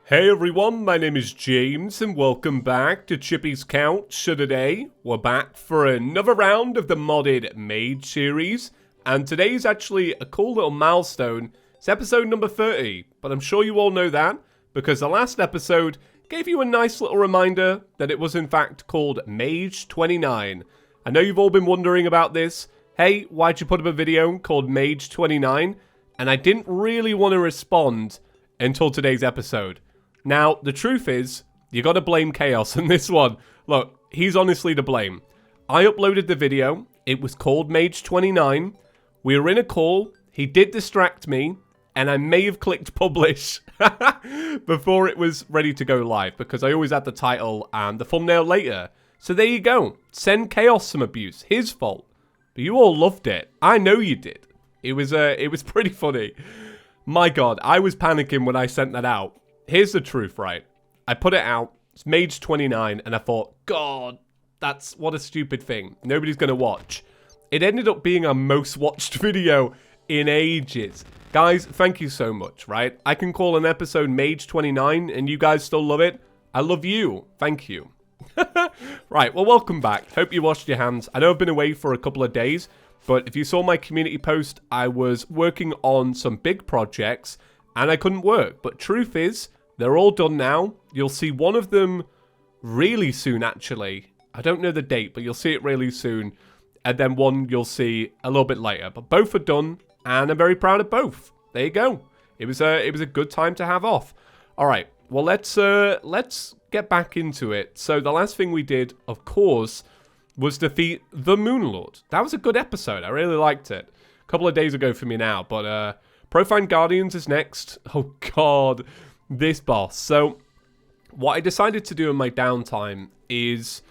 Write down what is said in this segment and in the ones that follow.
Hey everyone, my name is James and welcome back to ChippysCouch. So today, we're back for another round of the Modded Mage series. And today's actually a cool little milestone. It's episode number 30, but I'm sure you all know that because the last episode gave you a nice little reminder that it was in fact called Mage 29. I know you've all been wondering about this. Hey, why'd you put up a video called Mage 29? And I didn't really want to respond until today's episode. Now, the truth is, you gotta blame Chaos in this one. Look, he's honestly to blame. I uploaded the video, it was called Mage 29, we were in a call, he did distract me, and I may have clicked publish before it was ready to go live, because I always add the title and the thumbnail later. So there you go, send Chaos some abuse, his fault. But you all loved it, I know you did. It was pretty funny. My god, I was panicking when I sent that out. Here's the truth, right? I put it out, it's Mage 29, and I thought, God, what a stupid thing. Nobody's going to watch. It ended up being our most watched video in ages. Guys, thank you so much, right? I can call an episode Mage 29, and you guys still love it. I love you. Thank you. Right, well, welcome back. Hope you washed your hands. I know I've been away for a couple of days, but if you saw my community post, I was working on some big projects, and I couldn't work. But truth is, they're all done now. You'll see one of them really soon, actually. I don't know the date, but you'll see it really soon. And then one you'll see a little bit later. But both are done, and I'm very proud of both. There you go. It was a good time to have off. All right. Well, let's get back into it. So the last thing we did, of course, was defeat the Moonlord. That was a good episode. I really liked it. A couple of days ago for me now, but Profane Guardians is next. Oh God. This boss. So, what I decided to do in my downtime is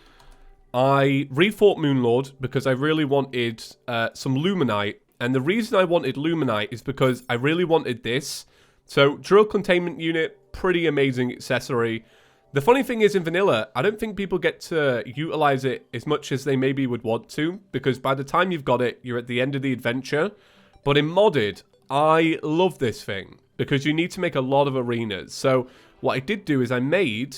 I refought Moonlord because I really wanted some Luminite. And the reason I wanted Luminite is because I really wanted this. So, Drill Containment Unit, pretty amazing accessory. The funny thing is in Vanilla, I don't think people get to utilize it as much as they maybe would want to. Because by the time you've got it, you're at the end of the adventure. But in Modded, I love this thing. Because you need to make a lot of arenas. So what I did do is I made...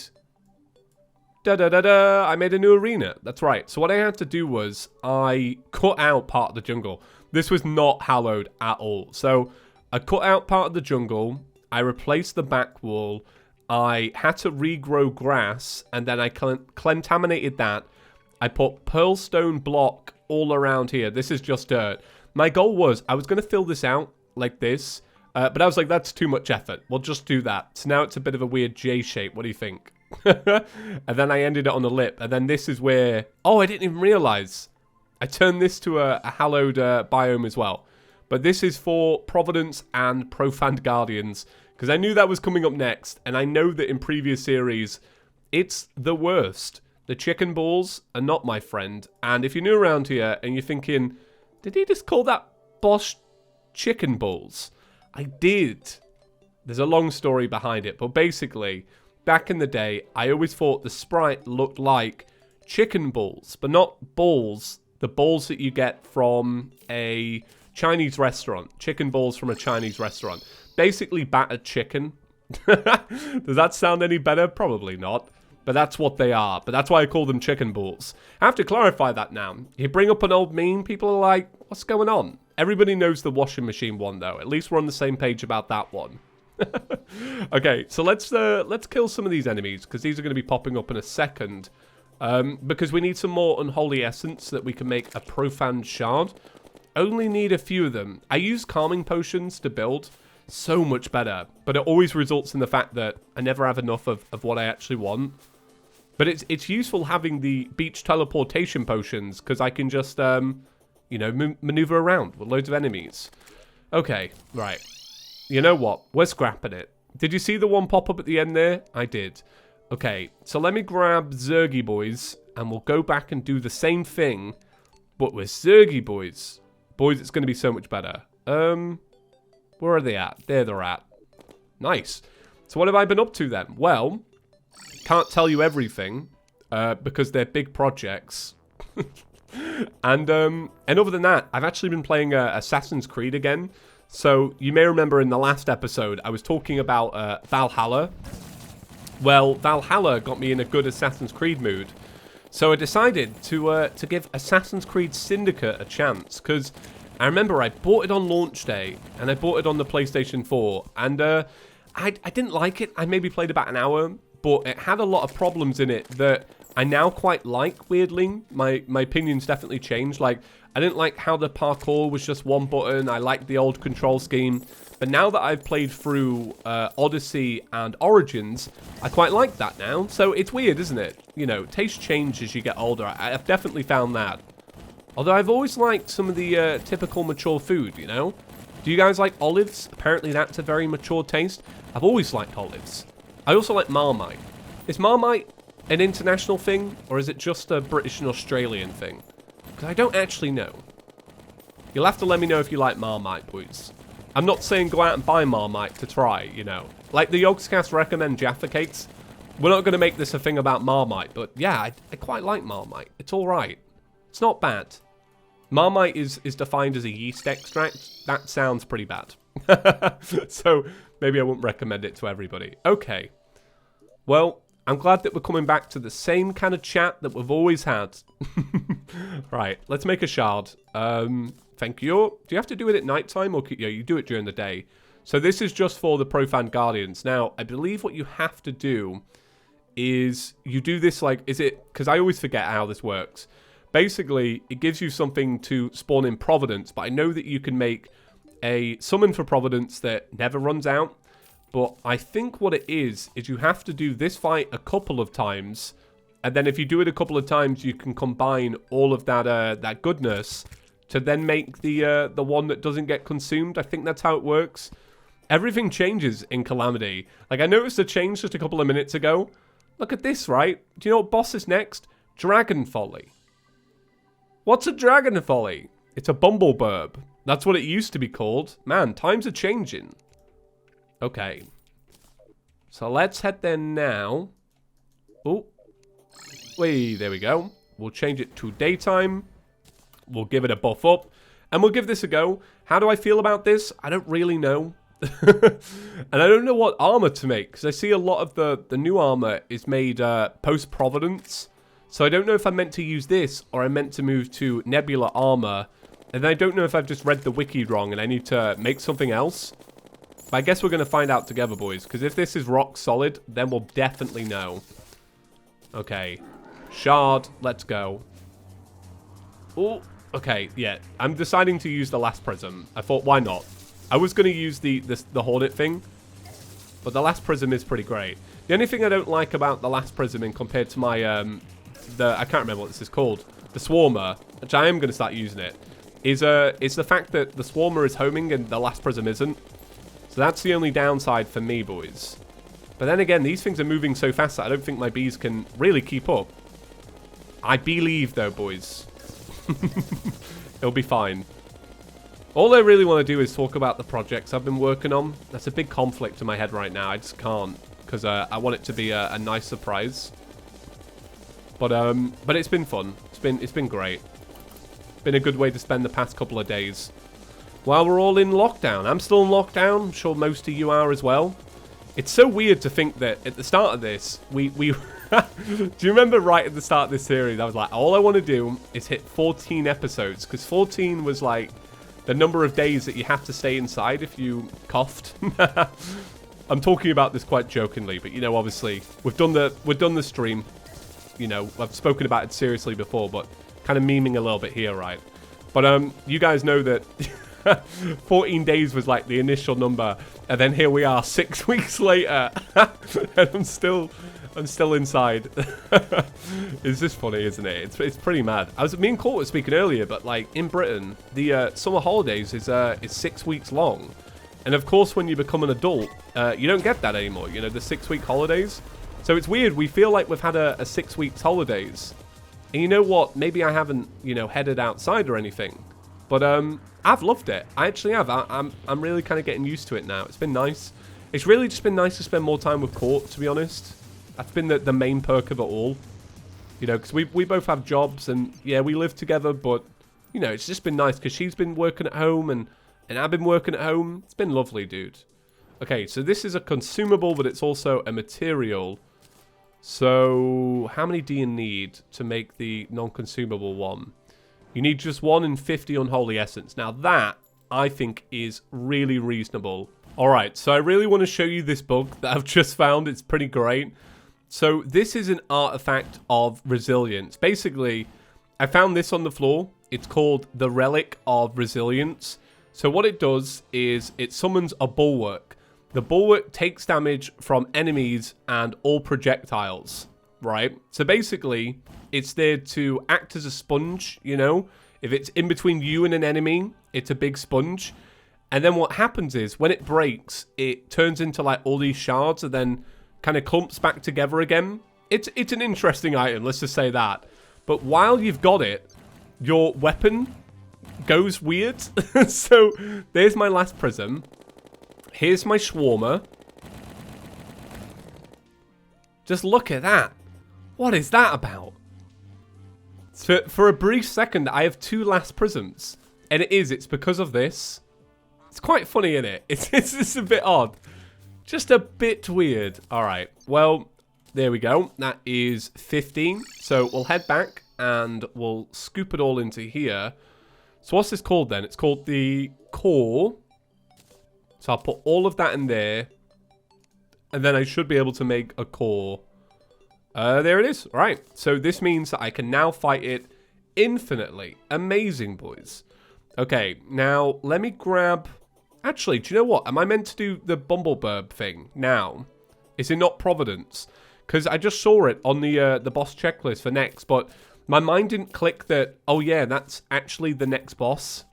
I made a new arena. That's right. So what I had to do was I cut out part of the jungle. This was not hallowed at all. So I cut out part of the jungle. I replaced the back wall. I had to regrow grass. And then I contaminated that. I put pearlstone block all around here. This is just dirt. My goal was I was going to fill this out like this. But I was like, that's too much effort. We'll just do that. So now it's a bit of a weird J shape. What do you think? And then I ended it on the lip. And then this is where... Oh, I didn't even realize. I turned this to a hallowed biome as well. But this is for Providence and Profane Guardians. Because I knew that was coming up next. And I know that in previous series, it's the worst. The chicken balls are not my friend. And if you're new around here and you're thinking, did he just call that boss chicken balls? I did. There's a long story behind it, but basically, back in the day, I always thought the sprite looked like chicken balls, but not balls, the balls that you get from a Chinese restaurant. Chicken balls from a Chinese restaurant. Basically battered chicken. Does that sound any better? Probably not. But that's what they are. But that's why I call them chicken balls. I have to clarify that now. You bring up an old meme, people are like, what's going on? Everybody knows the washing machine one, though. At least we're on the same page about that one. Okay, so let's kill some of these enemies, because these are going to be popping up in a second. Because we need some more unholy essence so that we can make a profane shard. Only need a few of them. I use calming potions to build. So much better. But it always results in the fact that I never have enough of what I actually want. But it's useful having the beach teleportation potions, because I can just... you know, maneuver around with loads of enemies. Okay, right. You know what? We're scrapping it. Did you see the one pop up at the end there? I did. Okay, so let me grab Zergy boys, and we'll go back and do the same thing, but with Zergy boys. Boys, it's going to be so much better. Where are they at? There they're at. Nice. So what have I been up to then? Well, can't tell you everything, because they're big projects. And other than that, I've actually been playing Assassin's Creed again. So you may remember in the last episode, I was talking about Valhalla. Well, Valhalla got me in a good Assassin's Creed mood. So I decided to give Assassin's Creed Syndicate a chance, because I remember I bought it on launch day, and I bought it on the PlayStation 4, and I didn't like it. I maybe played about an hour, but it had a lot of problems in it that I now quite like, weirdly. My opinion's definitely changed. Like, I didn't like how the parkour was just one button. I liked the old control scheme. But now that I've played through Odyssey and Origins, I quite like that now. So it's weird, isn't it? You know, taste change as you get older. I've definitely found that. Although I've always liked some of the typical mature food, you know? Do you guys like olives? Apparently that's a very mature taste. I've always liked olives. I also like Marmite. Is Marmite an international thing, or is it just a British and Australian thing? Because I don't actually know. You'll have to let me know if you like Marmite, boys. I'm not saying go out and buy Marmite to try, you know. Like the Yogscast recommend Jaffa Cakes. We're not going to make this a thing about Marmite, but yeah, I quite like Marmite. It's alright. It's not bad. Marmite is defined as a yeast extract. That sounds pretty bad. So maybe I wouldn't recommend it to everybody. Okay. Well, I'm glad that we're coming back to the same kind of chat that we've always had. Right, let's make a shard. Thank you. Do you have to do it at night time, or yeah, you do it during the day? So this is just for the Profan Guardians. Now, I believe what you have to do is you do this like, is it, because I always forget how this works. Basically, it gives you something to spawn in Providence, but I know that you can make a summon for Providence that never runs out. But I think what it is you have to do this fight a couple of times, and then if you do it a couple of times, you can combine all of that that goodness to then make the one that doesn't get consumed. I think that's how it works. Everything changes in Calamity. Like, I noticed a change just a couple of minutes ago. Look at this, right? Do you know what boss is next? Dragon Folly. What's a Dragon Folly? It's a Bumbleburb. That's what it used to be called. Man, times are changing. Okay. So let's head there now. Oh. Wait, there we go. We'll change it to daytime. We'll give it a buff up. And we'll give this a go. How do I feel about this? I don't really know. And I don't know what armor to make, because I see a lot of the new armor is made post-Providence. So I don't know if I meant to use this, or I meant to move to Nebula armor. And I don't know if I've just read the wiki wrong and I need to make something else. But I guess we're going to find out together, boys. Because if this is rock solid, then we'll definitely know. Okay. Shard, let's go. Oh, okay, yeah. I'm deciding to use the last prism. I thought, why not? I was going to use the Hornet thing. But the last prism is pretty great. The only thing I don't like about the last prism in compared to my, I can't remember what this is called. The Swarmer, which I am going to start using it, is the fact that the Swarmer is homing and the last prism isn't. So that's the only downside for me, boys. But then again, these things are moving so fast that I don't think my bees can really keep up. I believe, though, boys. It'll be fine. All I really want to do is talk about the projects I've been working on. That's a big conflict in my head right now. I just can't, because I want it to be a nice surprise. But it's been fun. It's been great. Been a good way to spend the past couple of days. While we're all in lockdown. I'm still in lockdown. I'm sure most of you are as well. It's so weird to think that at the start of this, we do you remember right at the start of this series, I was like, all I want to do is hit 14 episodes. Because 14 was like the number of days that you have to stay inside if you coughed. I'm talking about this quite jokingly, but you know, obviously, we've done the stream. You know, I've spoken about it seriously before, but kind of memeing a little bit here, right? But you guys know that 14 days was like the initial number, and then here we are 6 weeks later, and I'm still inside. It's just funny, isn't it? It's pretty mad. Me and Court were speaking earlier, but like in Britain, the summer holidays is 6 weeks long, and of course when you become an adult, you don't get that anymore. You know, the 6 week holidays. So it's weird. We feel like we've had a 6 weeks holidays, and you know what? Maybe I haven't, you know, headed outside or anything. But I've loved it. I actually have. I'm really kind of getting used to it now. It's been nice. It's really just been nice to spend more time with Court, to be honest. That's been the main perk of it all. You know, because we both have jobs, and yeah, we live together, but, you know, it's just been nice because she's been working at home, and I've been working at home. It's been lovely, dude. Okay, so this is a consumable, but it's also a material. So, how many do you need to make the non-consumable one? You need just 1 in 50 unholy essence. Now that, I think, is really reasonable. Alright, so I really want to show you this book that I've just found. It's pretty great. So, this is an artifact of resilience. Basically, I found this on the floor. It's called the Relic of Resilience. So, what it does is it summons a bulwark. The bulwark takes damage from enemies and all projectiles, right? So basically, it's there to act as a sponge, you know? If it's in between you and an enemy, it's a big sponge. And then what happens is, when it breaks, it turns into like all these shards and then kind of clumps back together again. It's an interesting item, let's just say that. But while you've got it, your weapon goes weird. So there's my last prism. Here's my shawarma. Just look at that. What is that about? So for a brief second, I have 2 last prisms. And it's because of this. It's quite funny, isn't it? It's just a bit odd. Just a bit weird. Alright, well, there we go. That is 15. So we'll head back and we'll scoop it all into here. So what's this called then? It's called the core. So I'll put all of that in there. And then I should be able to make a core. There it is. All right. So this means that I can now fight it infinitely. Amazing, boys. Okay. Now, let me grab... Actually, do you know what? Am I meant to do the Bumbleburb thing now? Is it not Providence? Because I just saw it on the boss checklist for next. But my mind didn't click that, oh yeah, that's actually the next boss.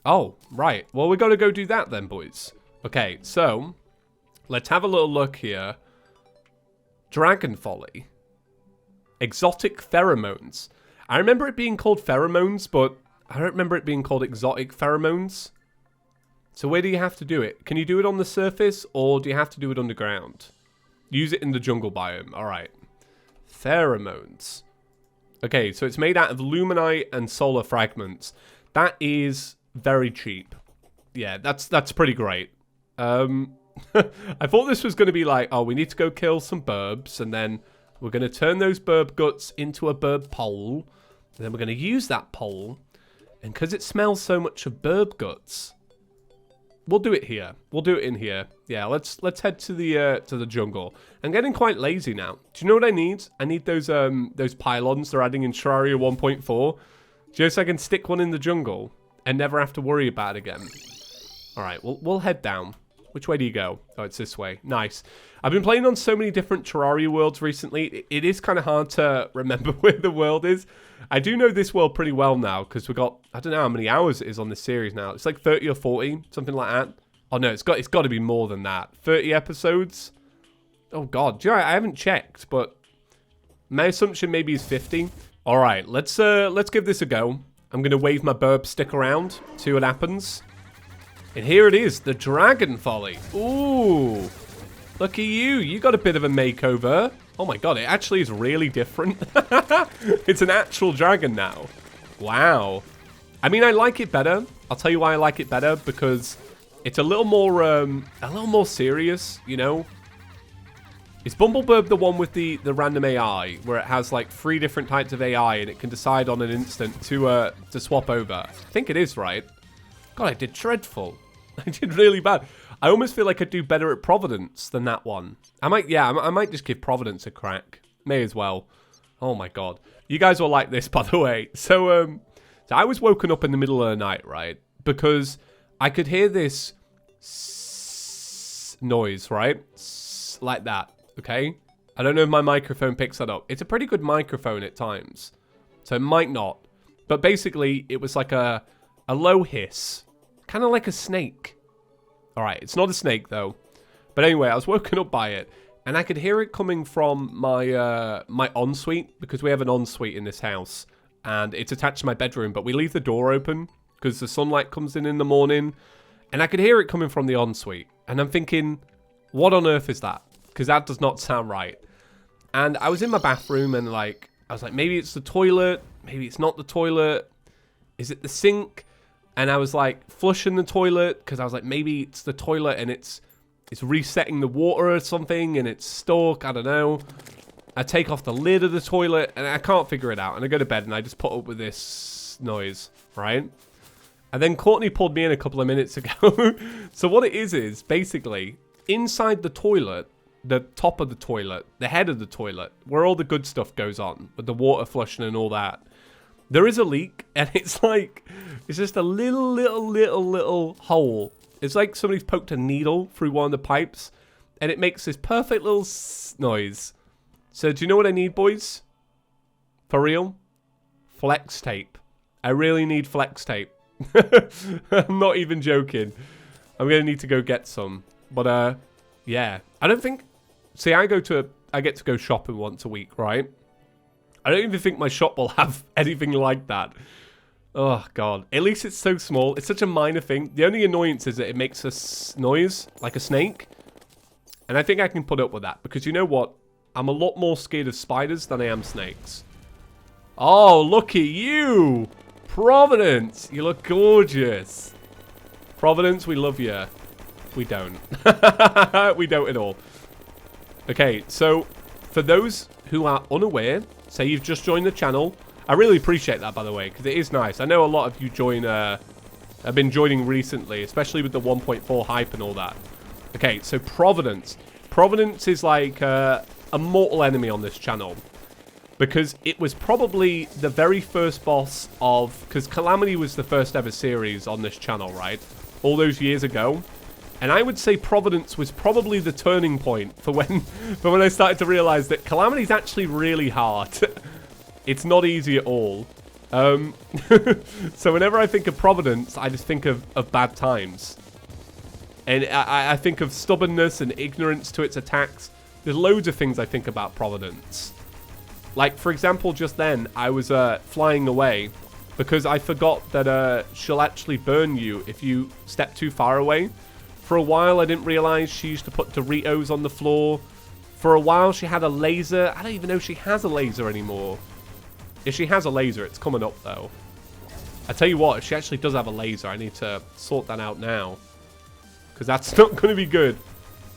Oh, right. Well, we've got to go do that then, boys. Okay, so let's have a little look here. Dragon Folly. Exotic pheromones. I remember it being called pheromones, but I don't remember it being called exotic pheromones. So where do you have to do it? Can you do it on the surface, or do you have to do it underground? Use it in the jungle biome. All right. Pheromones. Okay, so it's made out of luminite and solar fragments. That is very cheap. Yeah, that's pretty great. I thought this was going to be like, oh, we need to go kill some burbs, and then we're going to turn those burb guts into a burb pole, and then we're going to use that pole, and because it smells so much of burb guts, we'll do it here. We'll do it in here. Yeah, let's head to the jungle. I'm getting quite lazy now. Do you know what I need? I need those pylons they're adding in Terraria 1.4, just so I can stick one in the jungle and never have to worry about it again. All right, we'll head down. Which way do you go? Oh, it's this way. Nice. I've been playing on so many different Terraria worlds recently. It is kind of hard to remember where the world is. I do know this world pretty well now because we've got, I don't know how many hours it is on this series now. It's like 30 or 40, something like that. Oh, no, it's got to be more than that. 30 episodes? Oh, God. Do you know, I haven't checked, but my assumption maybe is 50. All right, let's give this a go. I'm going to wave my burb stick around, see what happens. And here it is, the Dragon Folly. Ooh, look at you. You got a bit of a makeover. Oh my god, it actually is really different. It's an actual dragon now. Wow. I mean, I like it better. I'll tell you why I like it better, because it's a little more serious, you know? Is Bumbleburb the one with the random AI, where it has like 3 different types of AI and it can decide on an instant to swap over? I think it is, right? God, I did dreadful. I did really bad. I almost feel like I'd do better at Providence than that one. I might just give Providence a crack. May as well. Oh my god. You guys will like this, by the way. So I was woken up in the middle of the night, right? Because I could hear this noise, right? Like that, okay? I don't know if my microphone picks that up. It's a pretty good microphone at times. So it might not. But basically, it was like a low hiss. Kind of like a snake. Alright, it's not a snake though. But anyway, I was woken up by it. And I could hear it coming from my my ensuite. Because we have an ensuite in this house. And it's attached to my bedroom. But we leave the door open. Because the sunlight comes in the morning. And I could hear it coming from the ensuite. And I'm thinking, what on earth is that? Because that does not sound right. And I was in my bathroom and like, I was like, maybe it's the toilet. Maybe it's not the toilet. Is it the sink? And I was like flushing the toilet because I was like, maybe it's the toilet and it's resetting the water or something and it's stuck. I don't know. I take off the lid of the toilet, and I can't figure it out. And I go to bed, and I just put up with this noise, right? And then Courtney pulled me in a couple of minutes ago. So what it is basically, inside the toilet, the top of the toilet, the head of the toilet, where all the good stuff goes on, with the water flushing and all that, there is a leak, and it's like, it's just a little hole. It's like somebody's poked a needle through one of the pipes, and it makes this perfect little noise. So do you know what I need, boys? For real? Flex tape. I really need flex tape. I'm not even joking. I'm going to need to go get some. But, yeah. I don't think... See, I get to go shopping once a week, right? I don't even think my shop will have anything like that. Oh, God. At least it's so small. It's such a minor thing. The only annoyance is that it makes a noise like a snake. And I think I can put up with that. Because you know what? I'm a lot more scared of spiders than I am snakes. Oh, look at you! Providence! You look gorgeous. Providence, we love you. We don't. We don't at all. Okay, so for those who are unaware, say you've just joined the channel, I really appreciate that, by the way, because it is nice. I know a lot of you have been joining recently, especially with the 1.4 hype and all that. Okay, so Providence. Providence is like a mortal enemy on this channel, because it was probably the very first boss of... Because Calamity was the first ever series on this channel, right? All those years ago. And I would say Providence was probably the turning point for when I started to realize that Calamity is actually really hard. It's not easy at all. So whenever I think of Providence, I just think of bad times. And I think of stubbornness and ignorance to its attacks. There's loads of things I think about Providence. Like, for example, just then, I was flying away because I forgot that she'll actually burn you if you step too far away. For a while, I didn't realize she used to put Doritos on the floor. For a while, she had a laser. I don't even know if she has a laser anymore. If she has a laser, it's coming up, though. I tell you what, if she actually does have a laser, I need to sort that out now. Because that's not going to be good.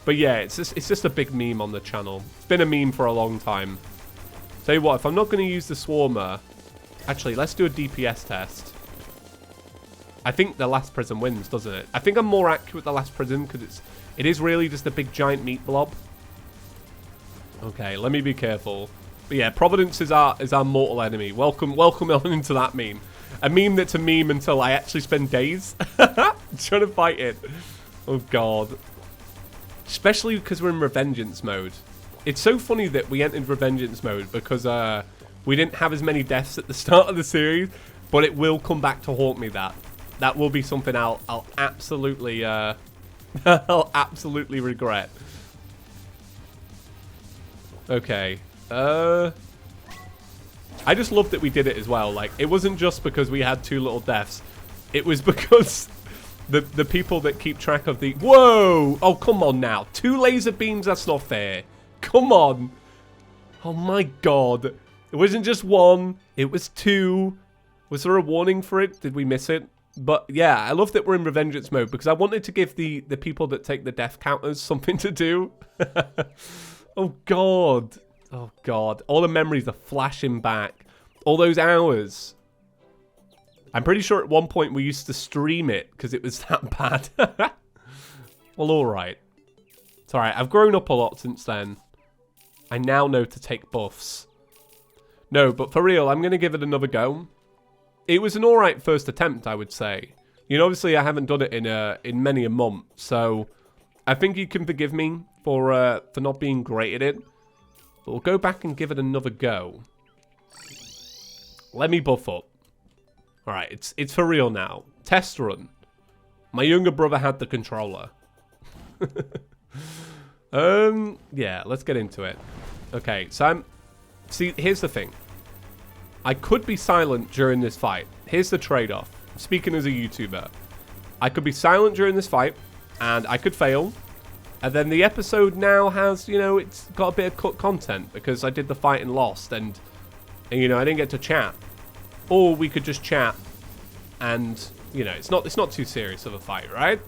But yeah, it's just a big meme on the channel. It's been a meme for a long time. Tell you what, if I'm not going to use the Swarmer... Actually, let's do a DPS test. I think the last prison wins, doesn't it? I think I'm more accurate with the last prison because it is really just a big giant meat blob. Okay, let me be careful. But yeah, Providence is our mortal enemy. Welcome on into that meme. A meme that's a meme until I actually spend days trying to fight it. Oh god. Especially because we're in Revengeance mode. It's so funny that we entered Revengeance mode because we didn't have as many deaths at the start of the series, but it will come back to haunt me. That will be something I'll absolutely I'll absolutely regret. Okay. I just love that we did it as well. Like, it wasn't just because we had 2 little deaths. It was because the people that keep track of the... Whoa! Oh, come on now. 2 laser beams? That's not fair. Come on. Oh, my God. It wasn't just 1. It was 2. Was there a warning for it? Did we miss it? But, yeah, I love that we're in Revengeance mode because I wanted to give the people that take the death counters something to do. Oh, God. Oh, God. All the memories are flashing back. All those hours. I'm pretty sure at one point we used to stream it because it was that bad. Well, alright. It's alright. I've grown up a lot since then. I now know to take buffs. No, but for real, I'm going to give it another go. It was an alright first attempt, I would say. You know, obviously I haven't done it in many a month, so I think you can forgive me for not being great at it. But we'll go back and give it another go. Let me buff up. Alright, it's for real now. Test run. My younger brother had the controller. Yeah, let's get into it. Okay, so see, here's the thing. I could be silent during this fight. Here's the trade-off. Speaking as a YouTuber. I could be silent during this fight, and I could fail. And then the episode now has, you know, it's got a bit of cut content because I did the fight and lost, and you know, I didn't get to chat. Or we could just chat, and you know, it's not too serious of a fight, right?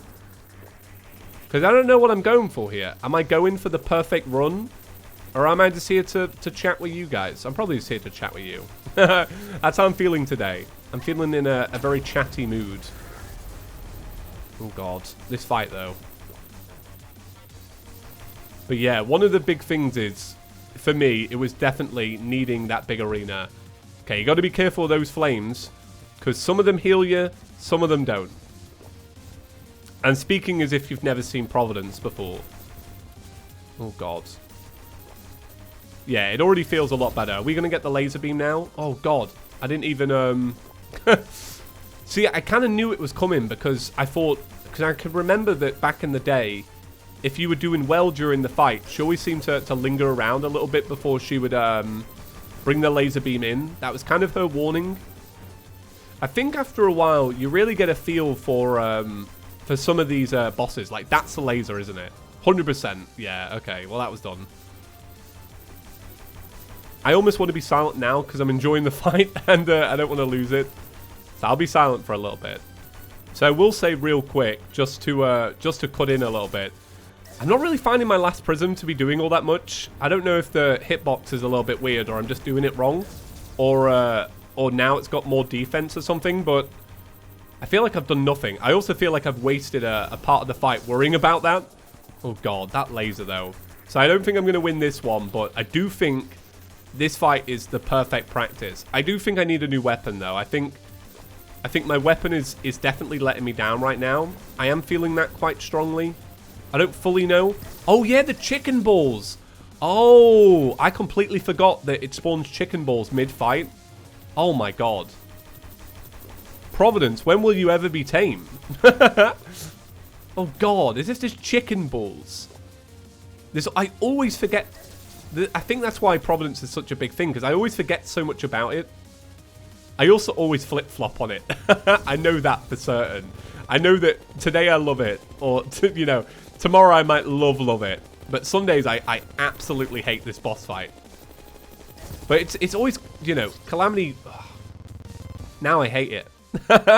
Because I don't know what I'm going for here. Am I going for the perfect run, Or am I just here to chat with you guys? I'm probably just here to chat with you. That's how I'm feeling today. I'm feeling in a very chatty mood. Oh god, this fight though. But yeah, one of the big things is, for me, it was definitely needing that big arena. Okay, you got to be careful of those flames, because some of them heal you, some of them don't. And speaking as if you've never seen Providence before. Oh god. Yeah, it already feels a lot better. Are we going to get the laser beam now? Oh god, I didn't even... See, I kind of knew it was coming because I thought... Because I could remember that back in the day, if you were doing well during the fight, she always seemed to linger around a little bit before she would bring the laser beam in. That was kind of her warning. I think after a while, you really get a feel for some of these bosses. Like, that's the laser, isn't it? 100%. Yeah, okay. Well, that was done. I almost want to be silent now because I'm enjoying the fight and I don't want to lose it. So I'll be silent for a little bit. So I will say real quick, just to cut in a little bit. I'm not really finding my last prism to be doing all that much. I don't know if the hitbox is a little bit weird or I'm just doing it wrong. Or now it's got more defense or something, but I feel like I've done nothing. I also feel like I've wasted a part of the fight worrying about that. Oh god, that laser though. So I don't think I'm going to win this one, but I do think this fight is the perfect practice. I do think I need a new weapon though. I think my weapon is definitely letting me down right now. I am feeling that quite strongly. I don't fully know. Oh yeah, the chicken balls. Oh, I completely forgot that it spawns chicken balls mid-fight. Oh my god. Providence, when will you ever be tame? Oh god, is this just chicken balls? I always forget. I think that's why Providence is such a big thing, because I always forget so much about it. I also always flip-flop on it. I know that for certain. I know that today I love it, or, you know, tomorrow I might love it. But some days I absolutely hate this boss fight. But it's always, you know, Calamity... Ugh. Now I hate it.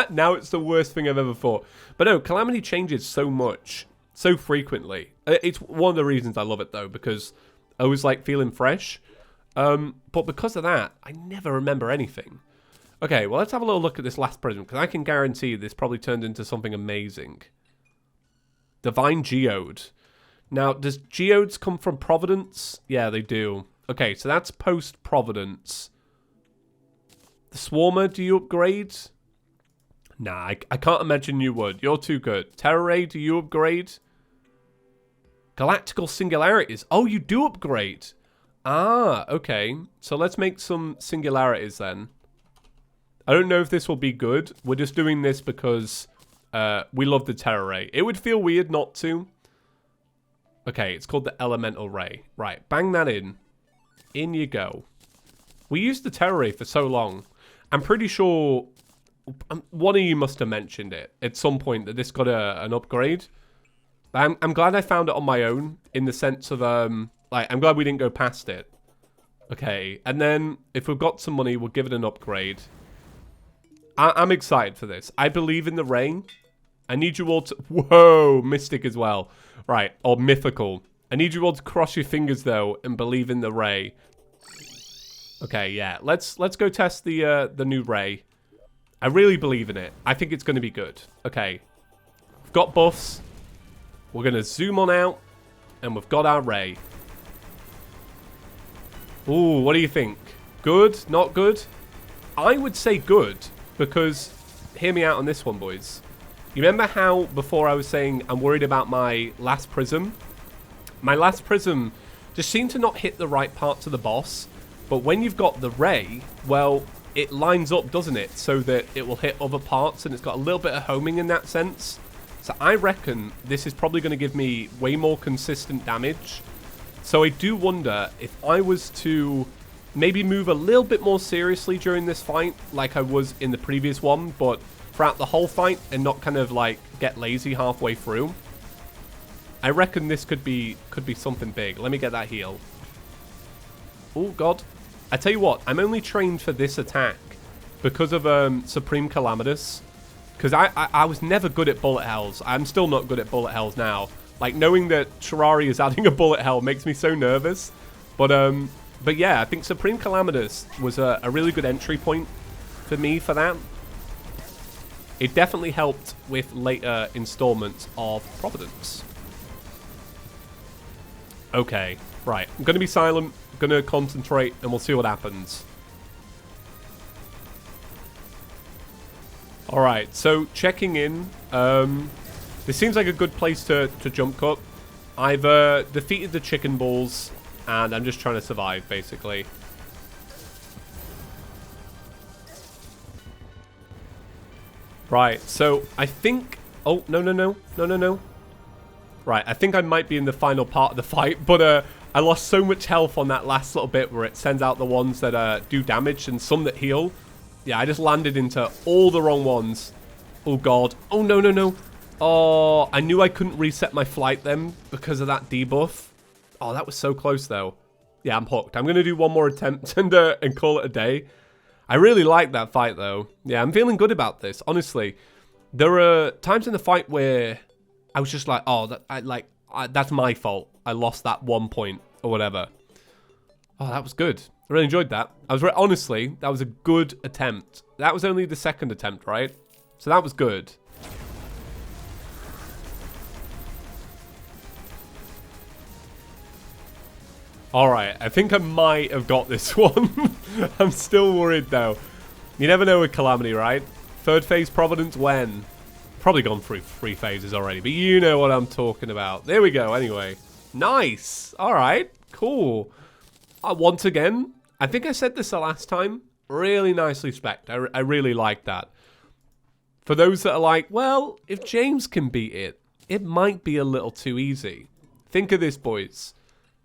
Now it's the worst thing I've ever thought. But no, Calamity changes so much, so frequently. It's one of the reasons I love it, though, because I was, like, feeling fresh. But because of that, I never remember anything. Okay, well, let's have a little look at this last prism, because I can guarantee this probably turned into something amazing. Divine Geode. Now, does Geodes come from Providence? Yeah, they do. Okay, so that's post-Providence. The Swarmer, do you upgrade? Nah, I can't imagine you would. You're too good. Terra Ray, do you upgrade? Galactical Singularities. Oh, you do upgrade. Ah, okay. So let's make some singularities then. I don't know if this will be good. We're just doing this because we love the Terra Ray. It would feel weird not to. Okay, it's called the Elemental Ray. Right, bang that in. In you go. We used the Terra Ray for so long. I'm pretty sure one of you must have mentioned it at some point that this got an upgrade. I'm glad I found it on my own in the sense of, like, I'm glad we didn't go past it. Okay, and then if we've got some money, we'll give it an upgrade. I'm excited for this. I believe in the rain. I need you all to... Whoa, Mystic as well. Right, or Mythical. I need you all to cross your fingers, though, and believe in the Ray. Okay, yeah. Let's go test the new Ray. I really believe in it. I think it's going to be good. Okay. We've got buffs. We're going to zoom on out. And we've got our Ray. Ooh, what do you think? Good? Not good? I would say good. Because, hear me out on this one, boys. You remember how before I was saying I'm worried about my last prism? My last prism just seemed to not hit the right parts of the boss. But when you've got the Ray, well, it lines up, doesn't it? So that it will hit other parts and it's got a little bit of homing in that sense. So I reckon this is probably going to give me way more consistent damage. So I do wonder if I was to maybe move a little bit more seriously during this fight, like I was in the previous one, but throughout the whole fight and not kind of like get lazy halfway through. I reckon this could be something big. Let me get that heal. Oh god. I tell you what, I'm only trained for this attack because of Supreme Calamitous. Because I was never good at bullet hells. I'm still not good at bullet hells now. Like knowing that Terraria is adding a bullet hell makes me so nervous. But yeah, I think Supreme Calamitous was a really good entry point for me for that. It definitely helped with later installments of Providence. Okay, right. I'm going to be silent, going to concentrate, and we'll see what happens. Alright, so checking in. This seems like a good place to jump cut. I've defeated the chicken balls, and I'm just trying to survive, basically. Right, so I think... Oh, no. Right, I think I might be in the final part of the fight, but I lost so much health on that last little bit where it sends out the ones that do damage and some that heal. Yeah, I just landed into all the wrong ones. Oh, God. Oh, no. Oh, I knew I couldn't reset my flight then because of that debuff. Oh, that was so close, though. Yeah, I'm hooked. I'm going to do one more attempt and call it a day. I really like that fight, though. Yeah, I'm feeling good about this, honestly. There are times in the fight where I was just like, oh, that's my fault. I lost that 1 point or whatever. Oh, that was good. I really enjoyed that. Honestly, that was a good attempt. That was only the second attempt, right? So that was good. Alright, I think I might have got this one. I'm still worried, though. You never know with Calamity, right? Third phase Providence when? Probably gone through 3 phases already, but you know what I'm talking about. There we go, anyway. Nice. Alright, cool. Once again, I think I said this the last time. Really nicely spec'd. I really like that. For those that are like, well, if James can beat it, it might be a little too easy. Think of this, boys.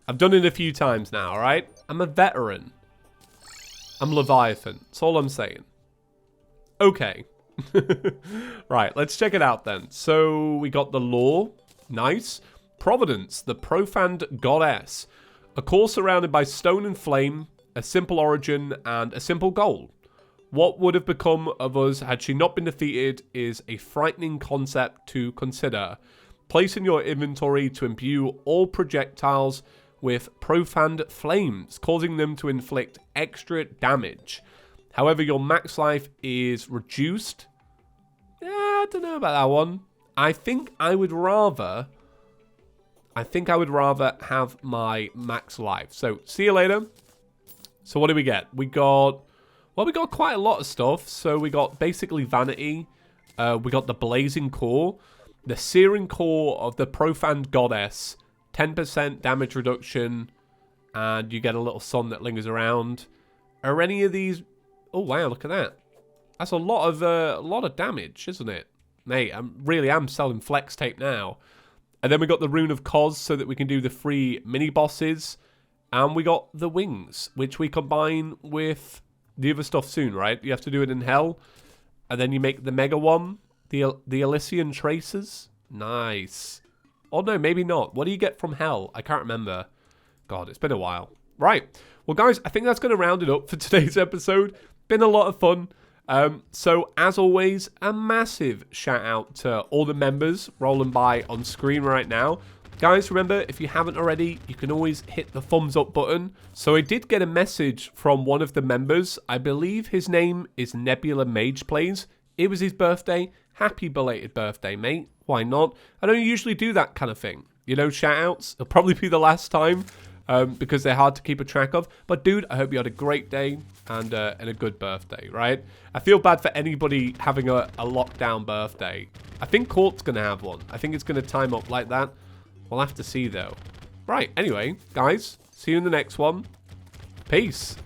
I've done it a few times now, alright? I'm a veteran. I'm Leviathan. That's all I'm saying. Okay. Right, let's check it out then. So, we got the lore. Nice. Providence, the profaned goddess. A core surrounded by stone and flame, a simple origin, and a simple goal. What would have become of us had she not been defeated is a frightening concept to consider. Place in your inventory to imbue all projectiles with profaned flames, causing them to inflict extra damage. However, your max life is reduced. Yeah, I don't know about that one. I think I would rather have my max life. So, see you later. So, what do we get? We got quite a lot of stuff. So, we got basically Vanity. We got the Blazing Core. The Searing Core of the Profaned Goddess. 10% damage reduction. And you get a little sun that lingers around. Are any of these... Oh, wow, look at that. That's a lot of damage, isn't it? Mate, I'm selling flex tape now. And then we got the Rune of Cos so that we can do the 3 mini-bosses. And we got the Wings, which we combine with the other stuff soon, right? You have to do it in Hell. And then you make the Mega one. The Elysian Tracers. Nice. Oh, no, maybe not. What do you get from Hell? I can't remember. God, it's been a while. Right. Well, guys, I think that's going to round it up for today's episode. Been a lot of fun. So, as always, a massive shout out to all the members rolling by on screen right now. Guys, remember, if you haven't already, you can always hit the thumbs up button. So I did get a message from one of the members. I believe his name is Nebula Mage Plays. It was his birthday. Happy belated birthday, mate. Why not? I don't usually do that kind of thing. You know, shout outs. It'll probably be the last time because they're hard to keep a track of. But dude, I hope you had a great day and a good birthday, right? I feel bad for anybody having a lockdown birthday. I think Court's going to have one. I think it's going to time up like that. We'll have to see, though. Right, anyway, guys, see you in the next one. Peace.